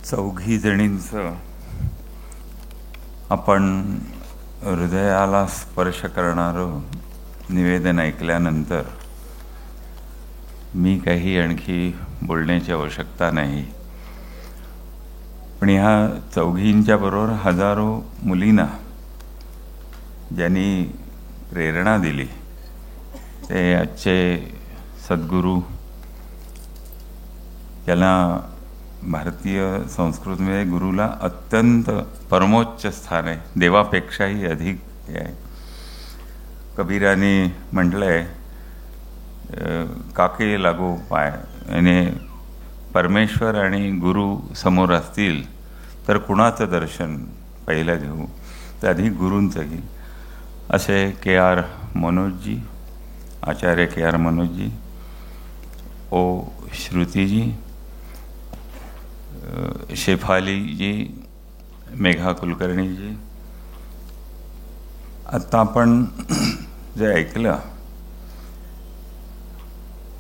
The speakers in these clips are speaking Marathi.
चौघी जणींचं आपण हृदयाला स्पर्श करणारं निवेदन ऐकल्यानंतर मी काही आणखी बोलण्याची आवश्यकता नाही. पण ह्या चौघींच्या बरोबर हजारो मुलींना ज्यांनी प्रेरणा दिली ते आजचे सद्गुरू, याला भारतीय संस्कृतीमध्ये गुरुला अत्यंत परमोच्च स्थान आहे, देवापेक्षाही अधिक हे आहे. कबीराने म्हटलंय, काके लागो पाय, याने परमेश्वर आणि गुरु समोर असतील तर कुणाचं दर्शन पहिलं घेऊ, तर अधिक गुरूंचंही. असे के.आर. मनोजजी, आचार्य के.आर. मनोजजी, ओ श्रुतीजी, शेफालीजी, मेघा कुलकर्णीजी. आता आपण जे ऐकलं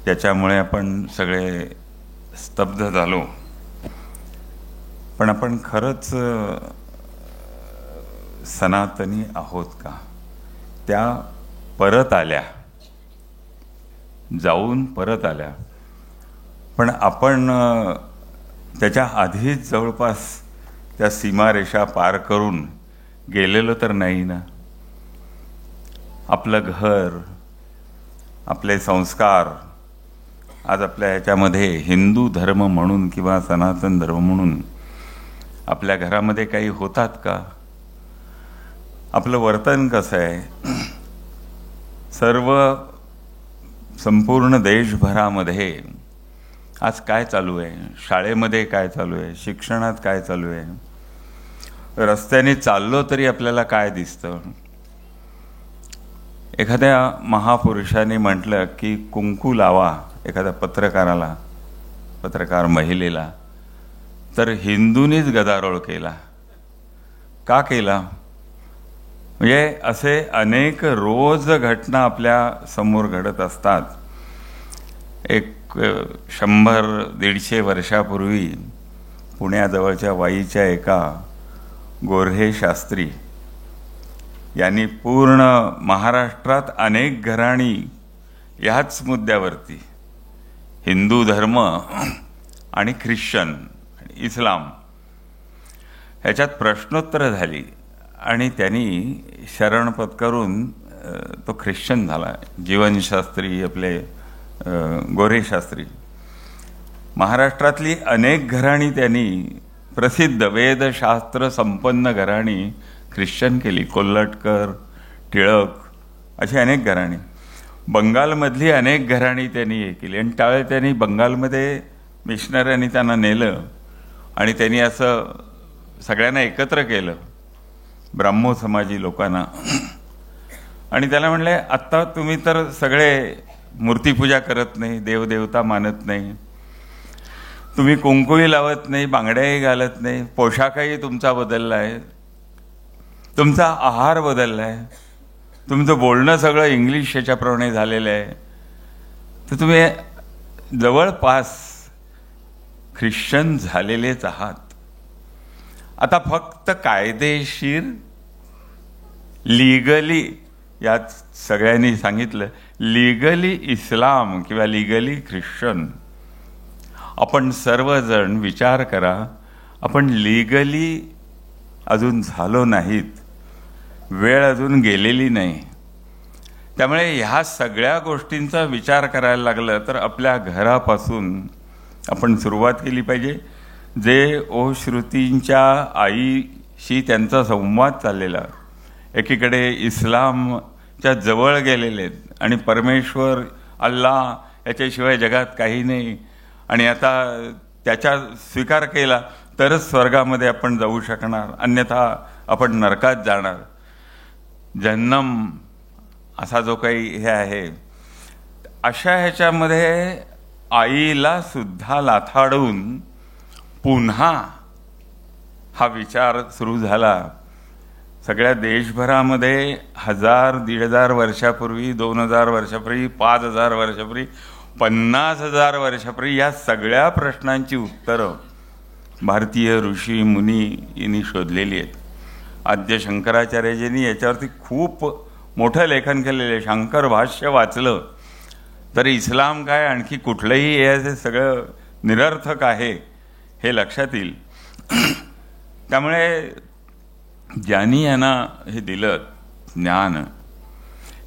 त्याच्यामुळे आपण सगळे स्तब्ध झालो. पण आपण खरंच सनातनी आहोत का? त्या परत आल्या, जाऊन परत आल्या, पण आपण त्याच्या आधीच जवळपास त्या सीमारेषा पार करून गेलेलो तर नाही ना. आपलं घर, आपले संस्कार आज आपल्या ह्याच्यामध्ये हिंदू धर्म म्हणून किंवा सनातन धर्म म्हणून आपल्या घरामध्ये काही होतात का? आपलं वर्तन कसं आहे? संपूर्ण देशभरामध्ये आज काय चालू आहे? शाळेमध्ये काय चालू आहे? शिक्षणात काय चालू आहे? रस्त्याने चाललो तरी आपल्याला काय दिसतं? एखाद्या महापुरुषाने म्हटलं की कुंकू लावा एखाद्या पत्रकाराला, पत्रकार महिलेला, तर हिंदूंनीच गदारोळ केला. का केला? म्हणजे असे अनेक रोज घटना आपल्या समोर घडत असतात. एक 100-150 वर्षापूर्वी पुण्याजवळच्या वाईच्या एका गोऱ्हे शास्त्री यांनी पूर्ण महाराष्ट्रात अनेक घराणी ह्याच मुद्द्यावरती, हिंदू धर्म आणि ख्रिश्चन आणि इस्लाम, ह्याच्यात प्रश्नोत्तरं झाली आणि त्यांनी शरण पत्करून तो ख्रिश्चन झाला. जीवनशास्त्री आपले गोरे शास्त्री. महाराष्ट्रातली अनेक घराणी त्यांनी, प्रसिद्ध वेदशास्त्र संपन्न घराणी ख्रिश्चन केली. कोल्हटकर, टिळक अशी अनेक घराणी. बंगालमधली अनेक घराणी त्यांनी हे केली आणि त्यावेळी त्यांनी बंगालमध्ये मिशनऱ्यांनी त्यांना नेलं आणि त्यांनी असं सगळ्यांना एकत्र केलं, ब्राह्मो समाजी लोकांना, आणि त्याला म्हणले, आत्ता तुम्ही तर सगळे मूर्तीपूजा करत नाही, देवदेवता मानत नाही, तुम्ही कुंकूही लावत नाही, बांगड्याही घालत नाही, पोशाखही तुमचा बदलला आहे, तुमचा आहार बदलला आहे, तुमचं बोलणं सगळं इंग्लिश ह्याच्याप्रमाणे झालेलं आहे, तर तुम्ही जवळपास ख्रिश्चन झालेलेच आहात. आता फक्त कायदेशीर, लीगली, यात सगळ्यांनी सांगितलं, लीगली इस्लाम किंवा लीगली ख्रिश्चन. आपण सर्वजण विचार करा, आपण लीगली अजून झालो नाहीत, वेळ अजून गेलेली नाही. त्यामुळे ह्या सगळ्या गोष्टींचा विचार करायला लागलं तर आपल्या घरापासून आपण सुरुवात केली पाहिजे. जे ओ श्रुतींच्या आईशी त्यांचा संवाद चाललेला, एकीकडे इस्लामच्या जवळ गेलेले आणि परमेश्वर अल्लाह याच्याशिवाय जगात काही नाही, आणि आता त्याचा स्वीकार केला तरच स्वर्गामध्ये आपण जाऊ शकणार, अन्यथा आपण नरकात जाणार. जन्नम असा जो काही हे आहे, अशा ह्याच्यामध्ये आईला सुद्धा लाथाडून पुन्हा हा विचार सुरू झाला. सगळ्या देशभरामध्ये 1000-1500 वर्षापूर्वी, 2000 वर्षापूर्वी, 5000 वर्षापूर्वी, 50,000 वर्षापूर्वी या सगळ्या प्रश्नांची उत्तरं भारतीय ऋषी मुनी यांनी शोधलेली आहेत. आद्य शंकराचार्यजींनी याच्यावरती खूप मोठं लेखन केलेलं आहे. शंकर भाष्य वाचलं तर इस्लाम काय आणखी कुठलंही हे सगळं निरर्थक आहे हे लक्षात येईल. त्यामुळे ज्यांनी यांना हे दिलं ज्ञान,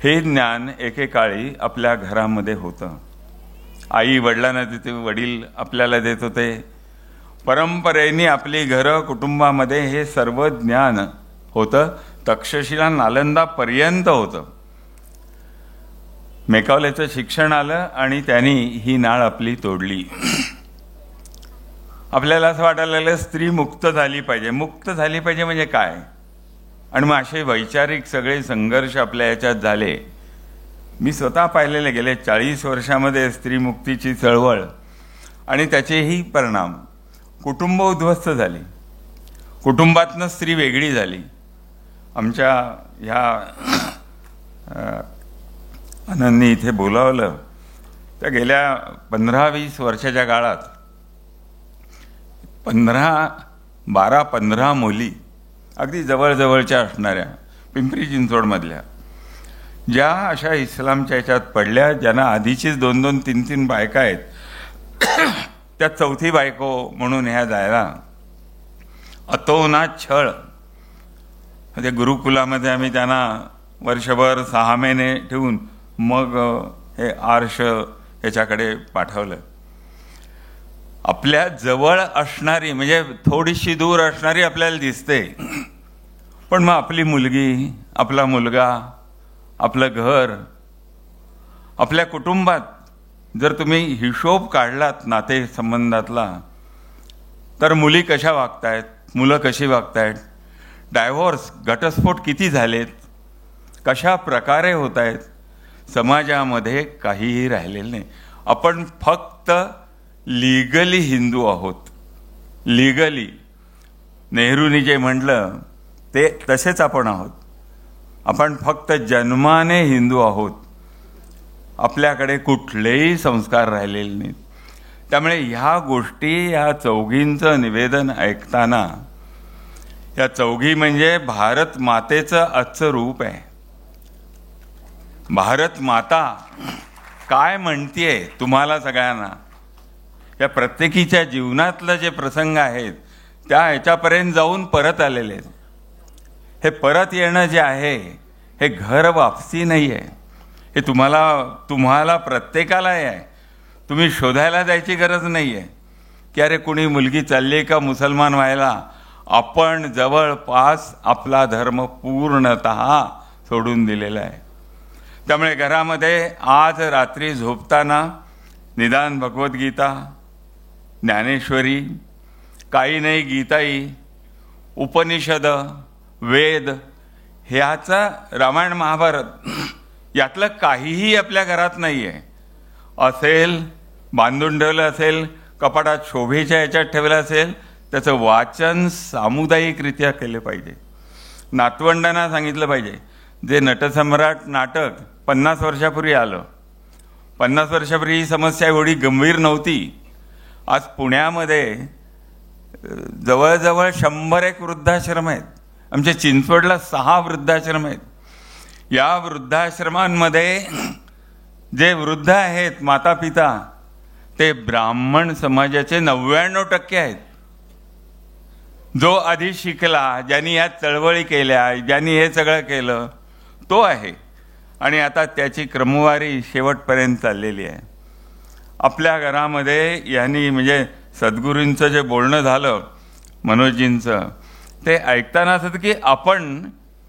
हे ज्ञान एकेकाळी आपल्या घरामध्ये होतं. आई वडिलांना देते, वडील आपल्याला देत होते. परंपरेने आपली घरं कुटुंबामध्ये हे सर्व ज्ञान होतं. तक्षशिला नालंदापर्यंत होतं. मेकावलेचं शिक्षण आलं आणि त्यांनी ही नाळ आपली तोडली. आपल्याला असं वाटायला लागलं स्त्री मुक्त झाली पाहिजे. मुक्त झाली पाहिजे म्हणजे काय? आणि मग असे वैचारिक सगळे संघर्ष आपल्या याच्यात झाले. मी स्वतः पाहिलेले गेले 40 वर्षामध्ये स्त्रीमुक्तीची चळवळ आणि त्याचेही परिणाम. कुटुंब उद्ध्वस्त झाली, कुटुंबातनं स्त्री वेगळी झाली. आमच्या ह्या आनंदनी इथे बोलावलं तर गेल्या 15-20 वर्षाच्या काळात 12-15 मुली अगदी जवळजवळच्या असणाऱ्या पिंपरी चिंचवडमधल्या, ज्या अशा इस्लामच्या ह्याच्यात पडल्या, ज्यांना आधीचीच 2-2, 3-3 बायका आहेत, त्या चौथी बायको म्हणून ह्या जायला अतोनात छळ. ते गुरुकुलामध्ये आम्ही त्यांना वर्षभर 6 महिने ठेवून मग हे आर्ष ह्याच्याकडे पाठवलं. आपल्या जवळ असणारी म्हणजे थोडीशी दूर असणारी आपल्याला दिसते, पण मग आपली मुलगी, आपला मुलगा, आपलं घर, आपल्या कुटुंबात जर तुम्ही हिशोब काढलात नाते संबंधातला, तर मुली कशा वागतायत, मुलं कशी वागतायत, डायव्होर्स, घटस्फोट किती झालेत, कशा प्रकारे होत आहेत, समाजामध्ये काहीही राहिलेलं नाही. आपण फक्त लिगली हिंदू आहोत. लिगली नेहरूनी जे म्हटलं ते तसेच आपण आहोत. आपण फक्त जन्माने हिंदू आहोत. आपल्याकडे कुठलेही संस्कार राहिलेले नाहीत. त्यामुळे ह्या गोष्टी, या चौघींचं निवेदन ऐकताना, या चौघी म्हणजे भारत मातेचं आजचं रूप आहे. भारत माता काय म्हणतीये तुम्हाला सगळ्यांना, या प्रत्येकीच्या जीवनातलं जे प्रसंग आहेत त्या ह्याच्यापर्यंत जाऊन परत आलेले आहेत. हे परत येणं जे आहे हे घर वापसी नाही आहे. हे तुम्हाला प्रत्येकाला आहे. तुम्ही शोधायला जायची गरज नाही आहे की अरे कुणी मुलगी चालली का मुसलमान व्हायला. आपण जवळपास आपला धर्म पूर्णतः सोडून दिलेला आहे. त्यामुळे घरामध्ये आज रात्री झोपताना निदान भगवद्गीता, ज्ञानेश्वरी, काही नाही गीताई, उपनिषद, वेद, ह्याचा रामायण महाभारत यातलं काहीही आपल्या घरात नाही आहे. असेल बांधून ठेवलं असेल, कपाटात शोभेच्या ह्याच्यात ठेवलं असेल, त्याचं वाचन सामुदायिकरित्या केलं पाहिजे. नातवंडांना सांगितलं पाहिजे. जे नटसम्राट नाटक 50 वर्षापूर्वी आलं, 50 वर्षापूर्वी ही समस्या एवढी गंभीर नव्हती. आज पुण्यामध्ये जवळजवळ 101 वृद्धाश्रम आहेत. आमच्या चिंचवडला 6 वृद्धाश्रम आहेत. या वृद्धाश्रमांमध्ये जे वृद्ध आहेत माता पिता, ते ब्राह्मण समाजाचे 99% आहेत. जो आधी शिकला, ज्यांनी या चळवळी केल्या, ज्यांनी हे सगळं केलं, तो आहे. आणि आता त्याची क्रमवारी शेवटपर्यंत चाललेली आहे. आपल्या घरामध्ये यांनी म्हणजे सद्गुरूंचं जे बोलणं झालं मनोजींचं, ते ऐकताना असं की आपण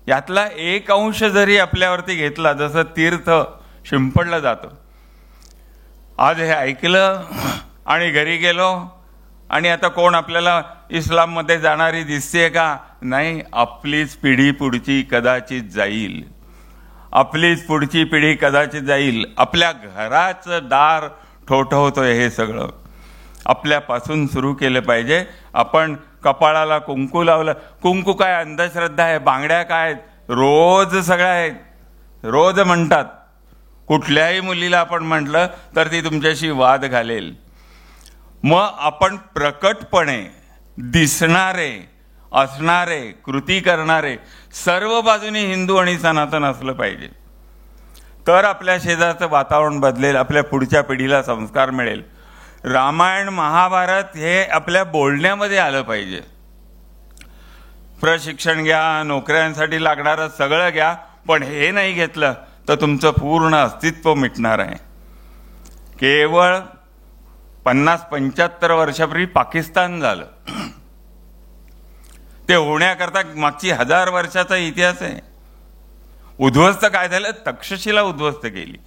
यातला 1 जरी आपल्यावरती घेतला, जसं तीर्थ शिंपडलं जातं. आज हे ऐकलं आणि घरी गेलो आणि आता कोण आपल्याला इस्लाममध्ये जाणारी दिसते का? नाही. आपलीच पिढी पुढची कदाचित जाईल. आपलीच पुढची पिढी कदाचित जाईल. आपल्या घराचं दार ठोठवतोय हे सगळं. आपल्यापासून सुरू केलं पाहिजे. आपण कपाळाला कुंकू लावलं. कुंकू काय अंधश्रद्धा आहे? बांगड्या काय? रोज सगळ्या आहेत. रोज म्हणतात. कुठल्याही मुलीला आपण म्हटलं तर ती तुमच्याशी वाद घालेल. मग आपण प्रकटपणे दिसणारे, असणारे, कृती करणारे सर्व बाजूनी हिंदू आणि सनातन असलं पाहिजे. तर आपल्या शेजारचं वातावरण बदलेल, आपल्या पुढच्या पिढीला संस्कार मिळेल. रामायण महाभारत हे आपल्या बोलण्यामध्ये आलं पाहिजे. प्रशिक्षण घ्या, नोकऱ्यांसाठी लागणारं सगळं घ्या, पण हे नाही घेतलं तर तुमचं पूर्ण अस्तित्व मिटणार आहे. केवळ 50-75 वर्षापूर्वी पाकिस्तान झालं. ते होण्याकरता मागची 1000 वर्षाचा इतिहास आहे. उद्ध्वस्त काय झालं? तक्षशिला उद्ध्वस्त केली.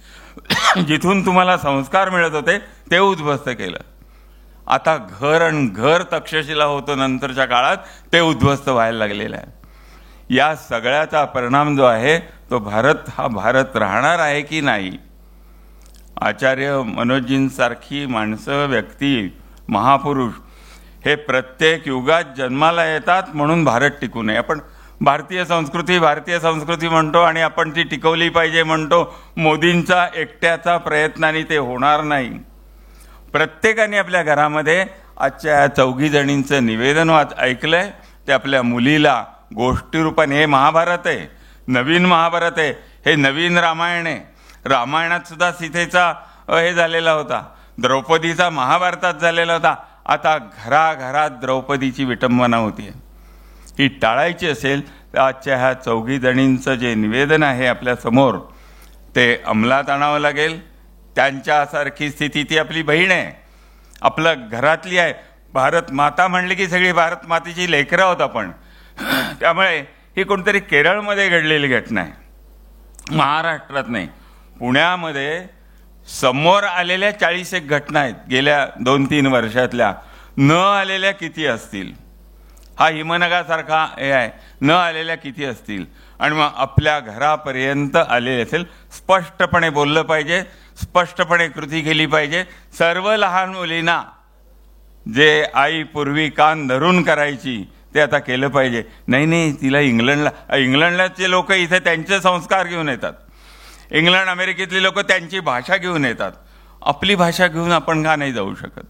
जिथून तुम्हाला संस्कार मिळत होते ते उद्ध्वस्त केलं. आता घर आणि घर तक्षशिला होतं नंतरच्या काळात, ते उद्ध्वस्त व्हायला लागलेलं आहे. या सगळ्याचा परिणाम जो आहे तो भारत हा भारत राहणार आहे की नाही? आचार्य मनोजींसारखी माणसं, व्यक्ती, महापुरुष हे प्रत्येक युगात जन्माला येतात म्हणून भारत टिकू नये. आपण भारतीय संस्कृती म्हणतो आणि आपण ती टिकवली पाहिजे म्हणतो. मोदींचा एकट्याचा प्रयत्नाने ते होणार नाही. प्रत्येकाने आपल्या घरामध्ये आजच्या या 4 जणींचं निवेदन ऐकलंय. ते आपल्या मुलीला गोष्टी रूपाने, हे महाभारत आहे, नवीन महाभारत आहे, हे नवीन रामायण आहे. रामायणात सुद्धा सीतेचा हे झालेला होता, द्रौपदीचा महाभारतात झालेला होता. आता घराघरात द्रौपदीची विटंबना होती. ही टाळायची असेल तर आजच्या ह्या 4 जणींचं जे निवेदन आहे आपल्या समोर ते अंमलात आणावं लागेल. त्यांच्यासारखी स्थिती, ती आपली बहीण आहे, आपल्या घरातली आहे. भारत माता म्हणली की सगळी भारत मातेची लेकरं आहोत आपण. त्यामुळे ही कोणतरी केरळमध्ये घडलेली घटना आहे, महाराष्ट्रात नाही. पुण्यामध्ये समोर आलेल्या 41 घटना आहेत गेल्या 2-3 वर्षातल्या. न आलेल्या किती असतील? हा हिमनगासारखा हे आहे, न आलेल्या किती असतील? आणि मग आपल्या घरापर्यंत आलेले असेल. स्पष्टपणे बोललं पाहिजे, स्पष्टपणे कृती केली पाहिजे. सर्व लहान मुलींना जे आई पूर्वी कान धरून करायची ते आता केलं पाहिजे. नाही, तिला इंग्लंडचे लोक इथे त्यांचे संस्कार घेऊन येतात. इंग्लंड अमेरिकेतली लोक त्यांची भाषा घेऊन येतात. आपली भाषा घेऊन आपण का नाही जाऊ शकत?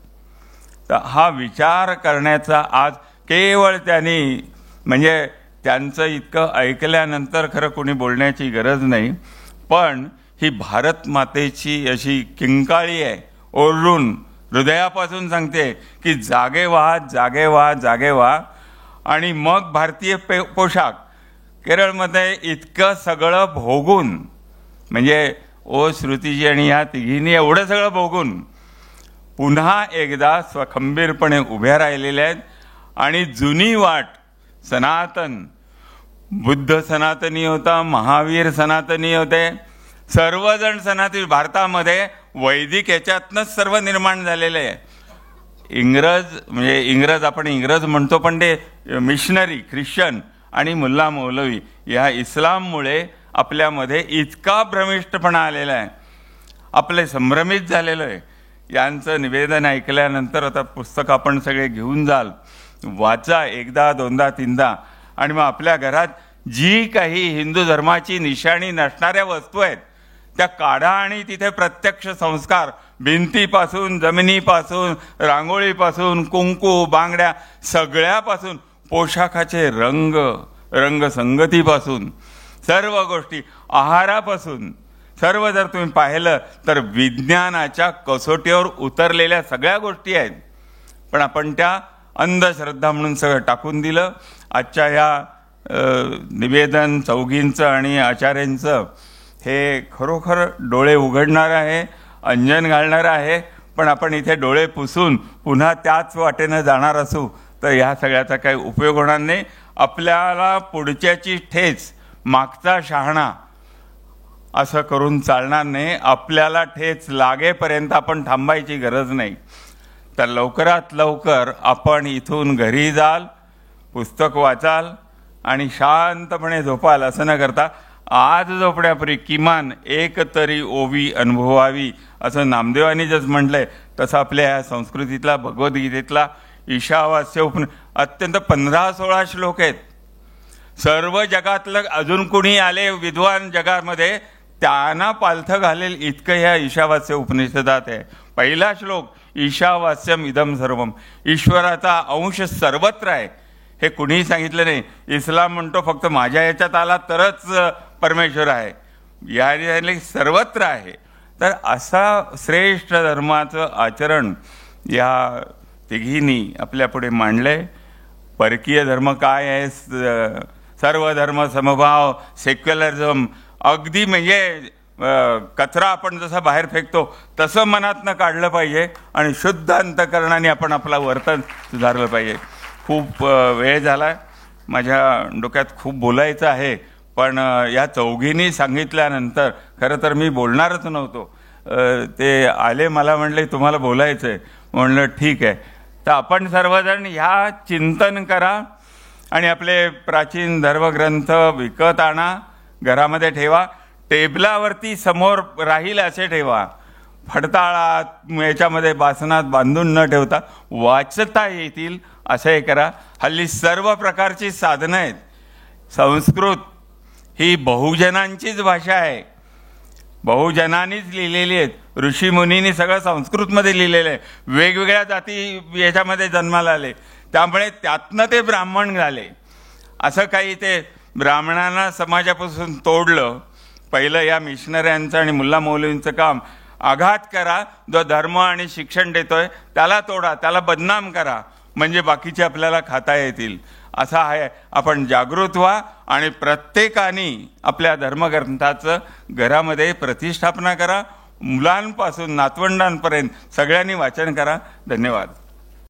तर हा विचार करण्याचा आज केवळ त्यांनी, म्हणजे त्यांचं इतकं ऐकल्यानंतर खरं कोणी बोलण्याची गरज नाही, पण ही भारत मातेची अशी किंकाळी आहे, ओरडून हृदयापासून सांगते की जागे व्हा, जागे व्हा, जागे व्हा. आणि मग भारतीय पोशाख, केरळमध्ये इतकं सगळं भोगून, म्हणजे श्रुतीजी आणि ह्या तिघींनी एवढं सगळं भोगून पुन्हा एकदा स्वखंबीरपणे उभ्या राहिलेल्या आहेत. आणि जुनी वाट, सनातन, बुद्ध सनातनी होता, महावीर सनातनी होते, सर्वजण सनातनी. भारतामध्ये वैदिक याच्यातनंच सर्व निर्माण झालेले आहे. इंग्रज आपण इंग्रज म्हणतो, पण ते मिशनरी, ख्रिश्चन आणि मुल्ला मौलवी या इस्लाममुळे आपल्यामध्ये इतका भ्रमिष्टपणा आलेला आहे, आपले संभ्रमित झालेलं आहे. यांचं निवेदन ऐकल्यानंतर आता पुस्तक आपण सगळे घेऊन जाल, वाचा 1दा, 2दा, 3दा. आणि मग आपल्या घरात जी काही हिंदू धर्माची निशाणी नसणाऱ्या वस्तू आहेत त्या काढा आणि तिथे प्रत्यक्ष संस्कार, भिंतीपासून, जमिनीपासून, रांगोळीपासून, कुंकू, बांगड्या, सगळ्यापासून, पोशाखाचे रंग, रंगसंगतीपासून, सर्व गोष्टी, आहारापासून, सर्व जर तुम्ही पाहिलं तर विज्ञानाच्या कसोटीवर उतरलेल्या सगळ्या गोष्टी आहेत. पण आपण त्या अंधश्रद्धा म्हणून सगळं टाकून दिलं. आजच्या या निवेदन 4घींचं आणि आचार्यांचं हे खरोखर डोळे उघडणार आहे, अंजन घालणार आहे. पण आपण इथे डोळे पुसून पुन्हा त्याच वाटेनं जाणार असू तर ह्या सगळ्याचा काही उपयोग होणार नाही. आपल्याला पुढच्याची ठेच, मागचा शहाणा असं करून चालणार नाही. आपल्याला ठेच लागेपर्यंत आपण थांबायची गरज नाही. तर लवकरात लवकर आपण इथून घरी जाल, पुस्तक वाचाल आणि शांतपणे झोपाल. असं न करता आज झोपण्यापूर्वी किमान एक तरी ओवी अनुभवावी, असं नामदेवांनी जसं म्हटलंय तसं आपल्या या संस्कृतीतला, भगवद्गीतेतला ईशावास्य अत्यंत 15-16 श्लोक आहेत. सर्व जगातलं अजून कुणी आले विद्वान जगामध्ये त्यांना पालथं घालेल इतकं ह्या ईशावास्य उपनिषदात आहे. पहिला श्लोक, ईशावास्यम इदम सर्वम, ईश्वराचा अंश सर्वत्र आहे. हे कुणीही सांगितलं नाही. इस्लाम म्हणतो फक्त माझ्या याच्यात आला तरच परमेश्वर आहे, या सर्वत्र आहे. तर असा श्रेष्ठ धर्माचं आचरण या तिघींनी आपल्यापुढे मांडलंय. परकीय धर्म काय आहे, सर्व धर्म समभाव, सेक्युलरिझम, अगदी म्हणजे कचरा आपण जसा बाहेर फेकतो तसं मनातनं काढलं पाहिजे आणि शुद्ध अंतकरणाने आपण आपलं वर्तन सुधारलं पाहिजे. खूप वेळ झाला, माझ्या डोक्यात खूप बोलायचं आहे, पण या चौघींनी सांगितल्यानंतर खरं तर मी बोलणारच नव्हतो. ते आले, मला म्हणले तुम्हाला बोलायचं आहे. म्हणलं ठीक आहे. तर आपण सर्वजण ह्या चिंतन करा आणि आपले प्राचीन धर्मग्रंथ विकत आणा, घरामध्ये ठेवा, टेबलावरती समोर राहील असे ठेवा, फडताळात याच्यामध्ये बासनात बांधून न ठेवता वाचता येतील असं हे करा. हल्ली सर्व प्रकारची साधनं आहेत. संस्कृत ही बहुजनांचीच भाषा आहे, बहुजनांनीच लिहिलेली आहेत. ऋषीमुनींनी सगळं संस्कृतमध्ये लिहिलेलं आहे. वेगवेगळ्या जाती याच्यामध्ये जन्माला आले, त्यामुळे त्यातनं ते ब्राह्मण झाले. असं काही ते ब्राह्मणांना समाजापासून तोडलं. पहिलं या मिशनऱ्यांचं आणि मुल्ला मौलवींचं काम, आघात करा, जो धर्म आणि शिक्षण देतोय त्याला तोडा, त्याला बदनाम करा, म्हणजे बाकीचे आपल्याला खाता येतील. असा आहे. आपण जागृत व्हा आणि प्रत्येकाने आपल्या धर्मग्रंथाचं घरामध्ये प्रतिष्ठापना करा. मुलांपासून नातवंडांपर्यंत सगळ्यांनी वाचन करा. धन्यवाद.